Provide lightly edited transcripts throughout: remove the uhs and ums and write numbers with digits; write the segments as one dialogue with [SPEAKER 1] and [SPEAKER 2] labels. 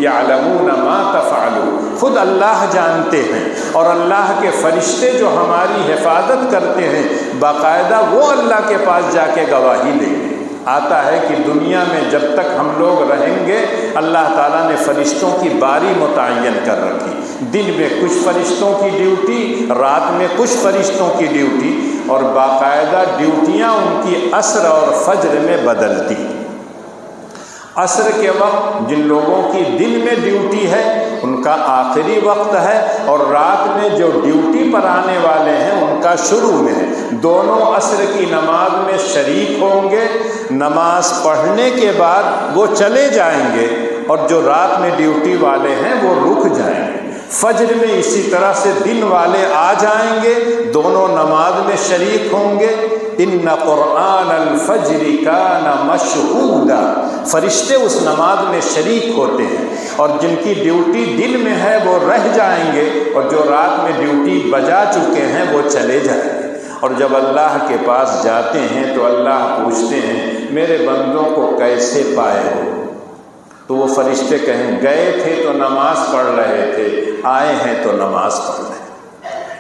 [SPEAKER 1] یعلمون ما تفعلون، خود اللہ جانتے ہیں، اور اللہ کے فرشتے جو ہماری حفاظت کرتے ہیں باقاعدہ وہ اللہ کے پاس جا کے گواہی دیں گے۔ آتا ہے کہ دنیا میں جب تک ہم لوگ رہیں گے اللہ تعالیٰ نے فرشتوں کی باری متعین کر رکھی، دن میں کچھ فرشتوں کی ڈیوٹی، رات میں کچھ فرشتوں کی ڈیوٹی، اور باقاعدہ ڈیوٹیاں ان کی عصر اور فجر میں بدلتی۔ عصر کے وقت جن لوگوں کی دن میں ڈیوٹی ہے ان کا آخری وقت ہے، اور رات میں جو ڈیوٹی پر آنے والے ہیں ان کا شروع میں ہے۔ دونوں عصر کی نماز میں شریک ہوں گے، نماز پڑھنے کے بعد وہ چلے جائیں گے، اور جو رات میں ڈیوٹی والے ہیں وہ رک جائیں گے۔ فجر میں اسی طرح سے دن والے آ جائیں گے، دونوں نماز میں شریک ہوں گے۔ ان قرآن الفجر کان مشہودا، فرشتے اس نماز میں شریک ہوتے ہیں، اور جن کی ڈیوٹی دن میں ہے وہ رہ جائیں گے، اور جو رات میں ڈیوٹی بجا چکے ہیں وہ چلے جائیں گے۔ اور جب اللہ کے پاس جاتے ہیں تو اللہ پوچھتے ہیں میرے بندوں کو کیسے پائے ہو؟ تو وہ فرشتے کہیں گئے تھے تو نماز پڑھ رہے تھے، آئے ہیں تو نماز پڑھ رہے ہیں۔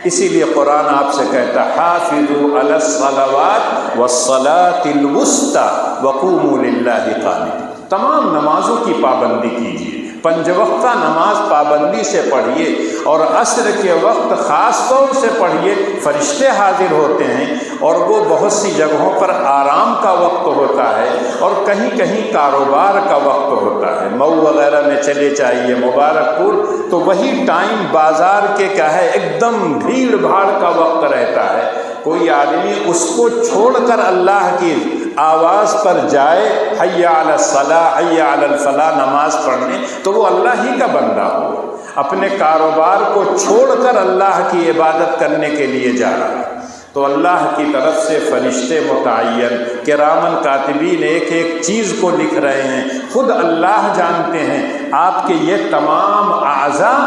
[SPEAKER 1] اسی لیے قرآن آپ سے کہتا حافظوا علی الصلوات والصلاۃ الوسطی وقوموا للہ قانتین، تمام نمازوں کی پابندی کیجیے، پنج وقتہ نماز پابندی سے پڑھیے، اور عصر کے وقت خاص طور سے پڑھیے۔ فرشتے حاضر ہوتے ہیں، اور وہ بہت سی جگہوں پر آرام کا وقت ہوتا ہے، اور کہیں کہیں کاروبار کا وقت ہوتا ہے، مئو وغیرہ میں چلے جائیے، مبارک پور، تو وہی ٹائم بازار کے کیا ہے ایک دم بھیڑ بھاڑ کا وقت رہتا ہے۔ کوئی آدمی اس کو چھوڑ کر اللہ کی آواز پر جائے حی علی الصلاۃ حی علی الفلاح نماز پڑھنے، تو وہ اللہ ہی کا بندہ ہو، اپنے کاروبار کو چھوڑ کر اللہ کی عبادت کرنے کے لیے جا رہا ہے۔ تو اللہ کی طرف سے فرشتے متعین کرامن کاتبین ایک ایک چیز کو لکھ رہے ہیں، خود اللہ جانتے ہیں۔ آپ کے یہ تمام اعضاء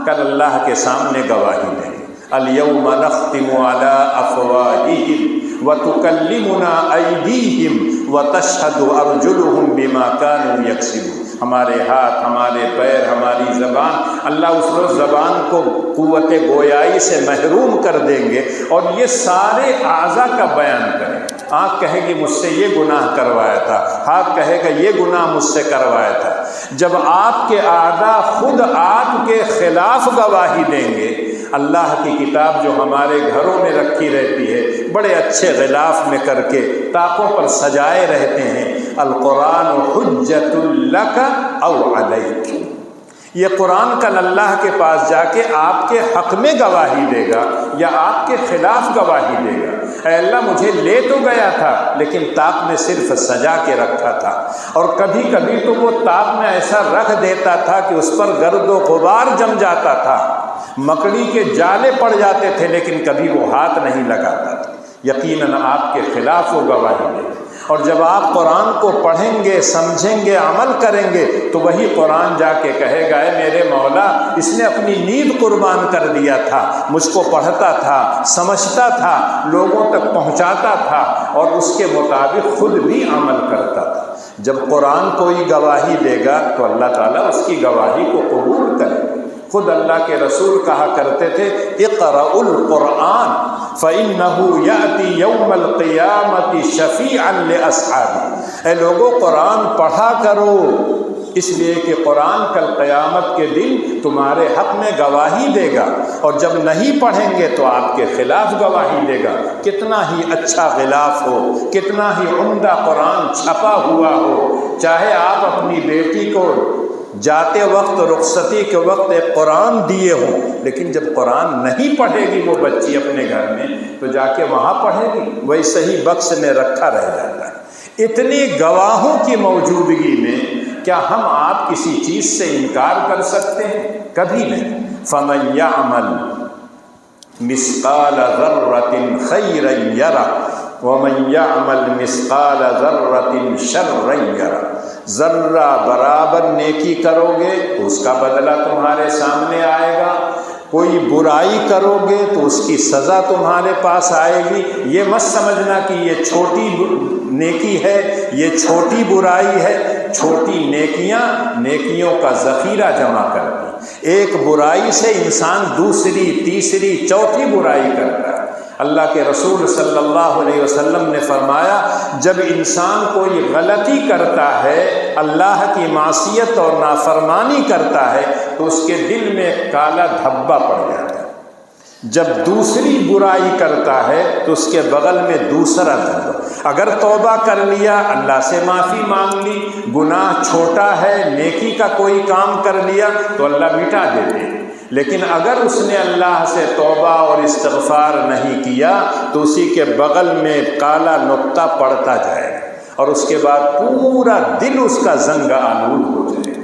[SPEAKER 1] کل اللہ کے سامنے گواہی دیں گے۔ الیوم نختم علی افواہہم وتکلمنا ایدیہم وتشہد ارجلہم بما کانوا یکسبون، ہمارے ہاتھ، ہمارے پیر، ہماری زبان، اللہ اس روز زبان کو قوت گویائی سے محروم کر دیں گے، اور یہ سارے اعضاء کا بیان کریں۔ آنکھ کہے گی مجھ سے یہ گناہ کروایا تھا، ہاتھ کہے گا یہ گناہ مجھ سے کروایا تھا۔ جب آپ کے اعضاء خود آپ کے خلاف گواہی دیں گے، اللہ کی کتاب جو ہمارے گھروں میں رکھی رہتی ہے بڑے اچھے غلاف میں کر کے طاقوں پر سجائے رہتے ہیں، القرآن حجت لک او علیک، یہ قرآن کل اللہ کے پاس جا کے آپ کے حق میں گواہی دے گا یا آپ کے خلاف گواہی دے گا۔ اے اللہ مجھے لے تو گیا تھا لیکن طاق میں صرف سجا کے رکھا تھا، اور کبھی کبھی تو وہ طاق میں ایسا رکھ دیتا تھا کہ اس پر گرد و غبار جم جاتا تھا، مکڑی کے جالے پڑ جاتے تھے، لیکن کبھی وہ ہاتھ نہیں لگاتا تھا۔ یقیناً آپ کے خلاف وہ گواہی دے، اور جب آپ قرآن کو پڑھیں گے، سمجھیں گے، عمل کریں گے، تو وہی قرآن جا کے کہے گا اے میرے مولا اس نے اپنی نیند قربان کر دیا تھا، مجھ کو پڑھتا تھا، سمجھتا تھا، لوگوں تک پہنچاتا تھا، اور اس کے مطابق خود بھی عمل کرتا تھا۔ جب قرآن کوئی گواہی دے گا تو اللہ تعالیٰ اس کی گواہی کو قبول کرے گا۔ خود اللہ کے رسول کہا کرتے تھے اقرأوا القرآن فإنه يأتي يوم القيامة شفيعا لأصحابه، اے لوگو قرآن پڑھا کرو، اس لیے کہ قرآن کل قیامت کے دن تمہارے حق میں گواہی دے گا، اور جب نہیں پڑھیں گے تو آپ کے خلاف گواہی دے گا۔ کتنا ہی اچھا غلاف ہو، کتنا ہی عمدہ قرآن چھپا ہوا ہو، چاہے آپ اپنی بیٹی کو جاتے وقت رخصتی کے وقت ایک قرآن دیے ہوں، لیکن جب قرآن نہیں پڑھے گی وہ بچی اپنے گھر میں تو جا کے وہاں پڑھے گی، ویسے ہی بکس میں رکھا رہ جاتا ہے۔ اتنی گواہوں کی موجودگی میں کیا ہم آپ کسی چیز سے انکار کر سکتے ہیں؟ کبھی نہیں۔ فَمَن يَعْمَلْ مِثْقَالَ ذَرَّةٍ خَيْرًا يَرَهُ وَمَن يَعْمَلْ مِثْقَالَ ذَرَّةٍ شَرًّا يَرَهُ، ذرہ برابر نیکی کرو گے تو اس کا بدلہ تمہارے سامنے آئے گا، کوئی برائی کرو گے تو اس کی سزا تمہارے پاس آئے گی۔ یہ مت سمجھنا کہ یہ چھوٹی نیکی ہے، یہ چھوٹی برائی ہے۔ چھوٹی نیکیوں کا ذخیرہ جمع کرتی، ایک برائی سے انسان دوسری تیسری چوتھی برائی کرتا ہے۔ اللہ کے رسول صلی اللہ علیہ وسلم نے فرمایا جب انسان کوئی غلطی کرتا ہے، اللہ کی معصیت اور نافرمانی کرتا ہے تو اس کے دل میں ایک کالا دھبا پڑ جاتا ہے، جب دوسری برائی کرتا ہے تو اس کے بغل میں دوسرا دھبا، اگر توبہ کر لیا، اللہ سے معافی مانگ لی، گناہ چھوٹا ہے، نیکی کا کوئی کام کر لیا تو اللہ مٹا دیتے ہیں، لیکن اگر اس نے اللہ سے توبہ اور استغفار نہیں کیا تو اسی کے بغل میں کالا نقطہ پڑتا جائے گا اور اس کے بعد پورا دل اس کا زنگ آلود ہو جائے گا۔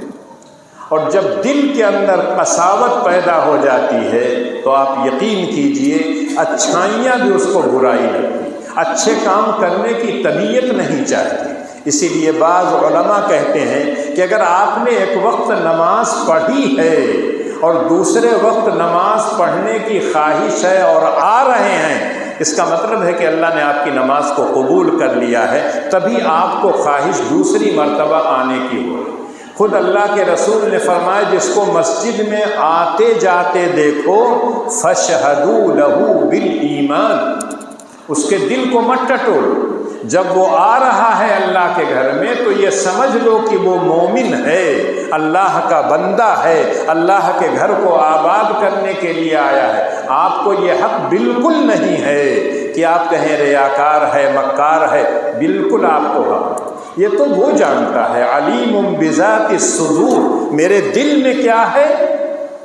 [SPEAKER 1] اور جب دل کے اندر قساوت پیدا ہو جاتی ہے تو آپ یقین کیجئے اچھائیاں بھی اس کو برائی لگتی، اچھے کام کرنے کی طبیعت نہیں چاہتی۔ اسی لیے بعض علماء کہتے ہیں کہ اگر آپ نے ایک وقت نماز پڑھی ہے اور دوسرے وقت نماز پڑھنے کی خواہش ہے اور آ رہے ہیں، اس کا مطلب ہے کہ اللہ نے آپ کی نماز کو قبول کر لیا ہے، تبھی آپ کو خواہش دوسری مرتبہ آنے کی ہو۔ خود اللہ کے رسول نے فرمایا جس کو مسجد میں آتے جاتے دیکھو فَاشْهَدُوا لَهُ بِالْإِيمَانِ، اس کے دل کو مت ٹٹولو، جب وہ آ رہا ہے اللہ کے گھر میں تو یہ سمجھ لو کہ وہ مومن ہے، اللہ کا بندہ ہے، اللہ کے گھر کو آباد کرنے کے لیے آیا ہے۔ آپ کو یہ حق بالکل نہیں ہے کہ آپ کہیں ریاکار ہے، مکار ہے، بالکل آپ کو حق ہے۔ یہ تو وہ جانتا ہے، علیم بذات الصدور، میرے دل میں کیا ہے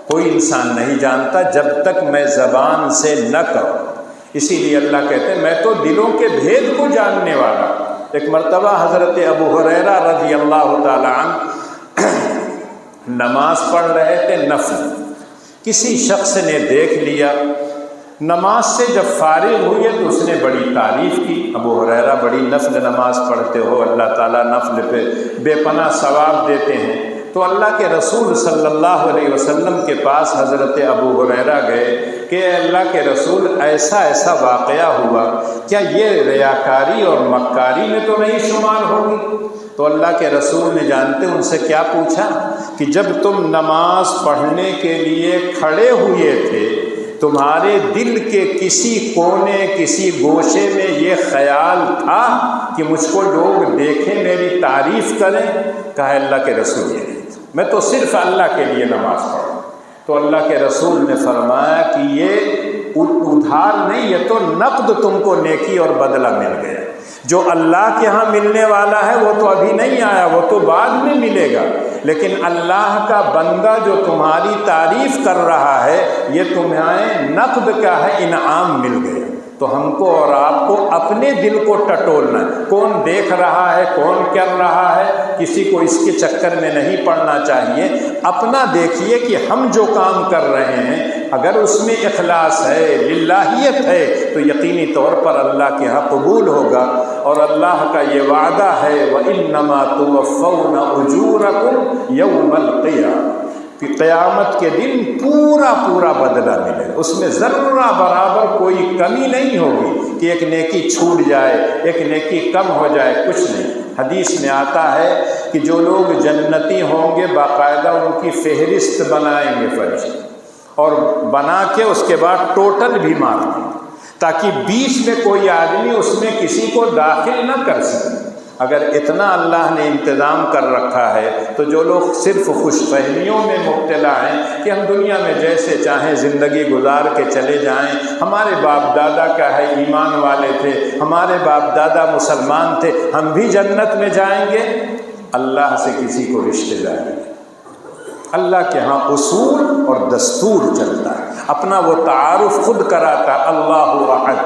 [SPEAKER 1] کوئی انسان نہیں جانتا جب تک میں زبان سے نہ کہوں۔ اسی لیے اللہ کہتے ہیں میں تو دلوں کے بھید کو جاننے والا۔ ایک مرتبہ حضرت ابو ہریرہ رضی اللہ تعالی عنہ نماز پڑھ رہے تھے نفل، کسی شخص نے دیکھ لیا، نماز سے جب فارغ ہوئے تو اس نے بڑی تعریف کی، ابو ہریرہ بڑی نفل نماز پڑھتے ہو، اللہ تعالیٰ نفل پہ بے پناہ ثواب دیتے ہیں۔ تو اللہ کے رسول صلی اللہ علیہ وسلم کے پاس حضرت ابو ہریرہ گئے کہ اللہ کے رسول ایسا واقعہ ہوا، کیا یہ ریاکاری اور مکاری میں تو نہیں شمار ہوگی؟ تو اللہ کے رسول نے جانتے ان سے کیا پوچھا کہ جب تم نماز پڑھنے کے لیے کھڑے ہوئے تھے تمہارے دل کے کسی کونے کسی گوشے میں یہ خیال تھا کہ مجھ کو لوگ دیکھیں میری تعریف کریں؟ کہا اللہ کے رسول یہ نہیں، میں تو صرف اللہ کے لیے نماز پڑھوں۔ تو اللہ کے رسول نے فرمایا کہ یہ ادھار نہیں، یہ تو نقد تم کو نیکی اور بدلہ مل گیا۔ جو اللہ کے ہاں ملنے والا ہے وہ تو ابھی نہیں آیا، وہ تو بعد میں ملے گا، لیکن اللہ کا بندہ جو تمہاری تعریف کر رہا ہے یہ تمہیں نقد کا ہے، انعام مل گیا۔ تو ہم کو اور آپ کو اپنے دل کو ٹٹولنا ہے، کون دیکھ رہا ہے، کون کر رہا ہے، کسی کو اس کے چکر میں نہیں پڑنا چاہیے۔ اپنا دیکھیے کہ ہم جو کام کر رہے ہیں اگر اس میں اخلاص ہے، للہیت ہے، تو یقینی طور پر اللہ کے ہاں قبول ہوگا۔ اور اللہ کا یہ وعدہ ہے وَإِنَّمَا تُوَفَّوْنَ أُجُورَكُمْ يَوْمَ الْقِيَامَةِ، کہ قیامت کے دن پورا بدلہ ملے، اس میں ذرہ برابر کوئی کمی نہیں ہوگی کہ ایک نیکی چھوٹ جائے، ایک نیکی کم ہو جائے، کچھ نہیں۔ حدیث میں آتا ہے کہ جو لوگ جنتی ہوں گے باقاعدہ ان کی فہرست بنائیں گے فرشتے، اور بنا کے اس کے بعد ٹوٹل بھی مار دیں تاکہ بیچ میں کوئی آدمی اس میں کسی کو داخل نہ کر سکے۔ اگر اتنا اللہ نے انتظام کر رکھا ہے تو جو لوگ صرف خوش فہمیوں میں مبتلا ہیں کہ ہم دنیا میں جیسے چاہیں زندگی گزار کے چلے جائیں، ہمارے باپ دادا کیا ہے ایمان والے تھے، ہمارے باپ دادا مسلمان تھے، ہم بھی جنت میں جائیں گے، اللہ سے کسی کو رشتے داری نہیں۔ اللہ کے ہاں اصول اور دستور چلتا ہے، اپنا وہ تعارف خود کراتا، اللہ احد،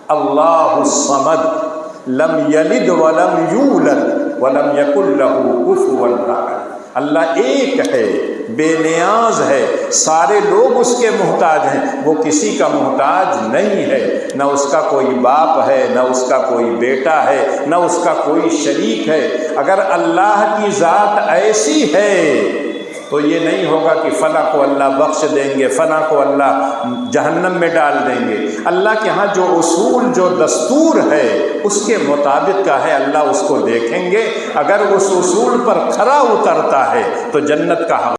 [SPEAKER 1] اللہ الصمد، لم یلد ولم یولد ولم یکن لہ کفوا احد۔ اللہ ایک ہے، بے نیاز ہے، سارے لوگ اس کے محتاج ہیں، وہ کسی کا محتاج نہیں ہے، نہ اس کا کوئی باپ ہے، نہ اس کا کوئی بیٹا ہے، نہ اس کا کوئی شریک ہے۔ اگر اللہ کی ذات ایسی ہے تو یہ نہیں ہوگا کہ فلاں کو اللہ بخش دیں گے، فلاں کو اللہ جہنم میں ڈال دیں گے۔ اللہ کے ہاں جو اصول جو دستور ہے اس کے مطابق کا ہے، اللہ اس کو دیکھیں گے۔ اگر اس اصول پر کھرا اترتا ہے تو جنت کا حق